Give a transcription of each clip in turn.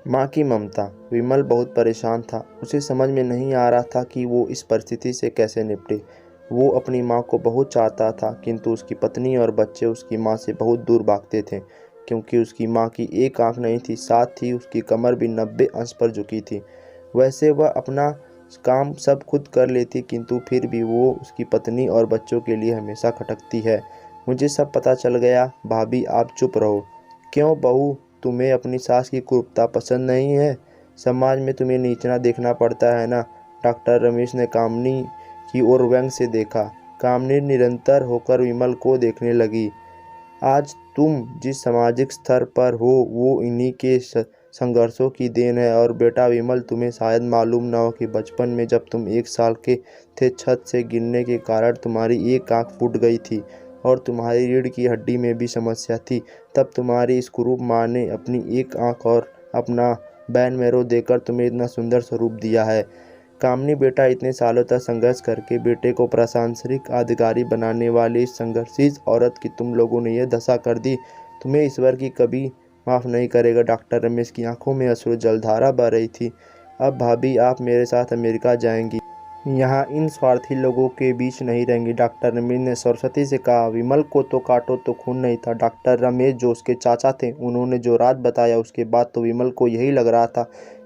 माँ की ममता। विमल बहुत परेशान था। उसे समझ में नहीं आ रहा था कि वो इस परिस्थिति से कैसे निपटे। वो अपनी माँ को बहुत चाहता था, किंतु उसकी पत्नी और बच्चे उसकी माँ से बहुत दूर भागते थे, क्योंकि उसकी माँ की एक आंख नहीं थी, साथ ही उसकी कमर भी 90 अंश पर झुकी थी। वैसे वह अपना काम सब खुद कर लेती, किंतु फिर भी वो उसकी पत्नी और बच्चों के लिए हमेशा खटकती है। मुझे सब पता चल गया। भाभी, आप चुप रहो। क्यों बहू, तुम्हें अपनी सास की क्रूरता पसंद नहीं है? समाज में तुम्हें नीचना देखना पड़ता है ना? डॉक्टर रमेश ने कामनी की ओर व्यंग से देखा। कामनी निरंतर होकर विमल को देखने लगी। आज तुम जिस सामाजिक स्तर पर हो वो इन्हीं के संघर्षों की देन है। और बेटा विमल, तुम्हें शायद मालूम ना हो कि बचपन में जब तुम 1 साल के थे, छत से गिरने के कारण तुम्हारी एक आंख फूट गई थी और तुम्हारी रीढ़ की हड्डी में भी समस्या थी। तब तुम्हारी इस कुरूप माँ ने अपनी एक आंख और अपना बैन मैरो देकर तुम्हें इतना सुंदर स्वरूप दिया है। कामनी बेटा, इतने सालों तक संघर्ष करके बेटे को प्रशासनिक अधिकारी बनाने वाली इस संघर्षशील औरत की तुम लोगों ने यह दशा कर दी। तुम्हें ईश्वर की कभी माफ़ नहीं करेगा। डॉक्टर रमेश की आंखों में अश्रु जलधारा बह रही थी। अब भाभी, आप मेरे साथ अमेरिका जाएंगी। यहाँ इन स्वार्थी लोगों के बीच नहीं रहेंगी। डॉक्टर रमेश ने सरस्वती से कहा। विमल को तो काटो तो खून नहीं था। डॉक्टर रमेश जो उसके चाचा थे, उन्होंने जो राज बताया उसके बाद तो विमल को यही लग रहा था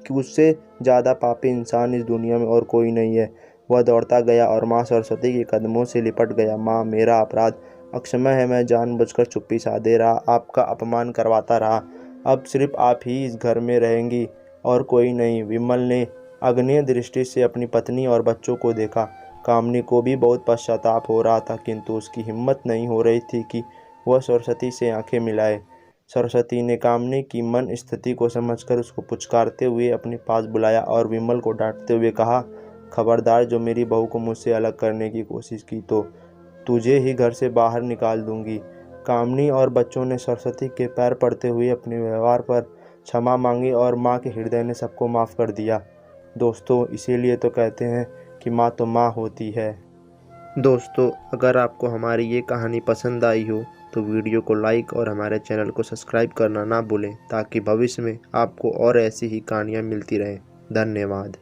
कि उससे ज़्यादा पापी इंसान इस दुनिया में और कोई नहीं है। वह दौड़ता गया और माँ सरस्वती के कदमों से लिपट गया। माँ, मेरा अपराध अक्षम्य है। मैं जानबूझकर चुप्पी साधे रहा, आपका अपमान करवाता रहा। अब सिर्फ आप ही इस घर में रहेंगी और कोई नहीं। विमल ने अग्नि दृष्टि से अपनी पत्नी और बच्चों को देखा। कामनी को भी बहुत पश्चाताप हो रहा था, किंतु उसकी हिम्मत नहीं हो रही थी कि वह सरस्वती से आंखें मिलाए। सरस्वती ने कामनी की मन स्थिति को समझकर उसको पुचकारते हुए अपने पास बुलाया और विमल को डांटते हुए कहा, खबरदार, जो मेरी बहू को मुझसे अलग करने की कोशिश की तो तुझे ही घर से बाहर निकाल दूंगी। कामनी और बच्चों ने सरस्वती के पैर पड़ते हुए अपने व्यवहार पर क्षमा मांगी और माँ के हृदय ने सबको माफ़ कर दिया। दोस्तों, इसीलिए तो कहते हैं कि माँ तो माँ होती है। दोस्तों, अगर आपको हमारी ये कहानी पसंद आई हो तो वीडियो को लाइक और हमारे चैनल को सब्सक्राइब करना ना भूलें, ताकि भविष्य में आपको और ऐसी ही कहानियाँ मिलती रहें। धन्यवाद।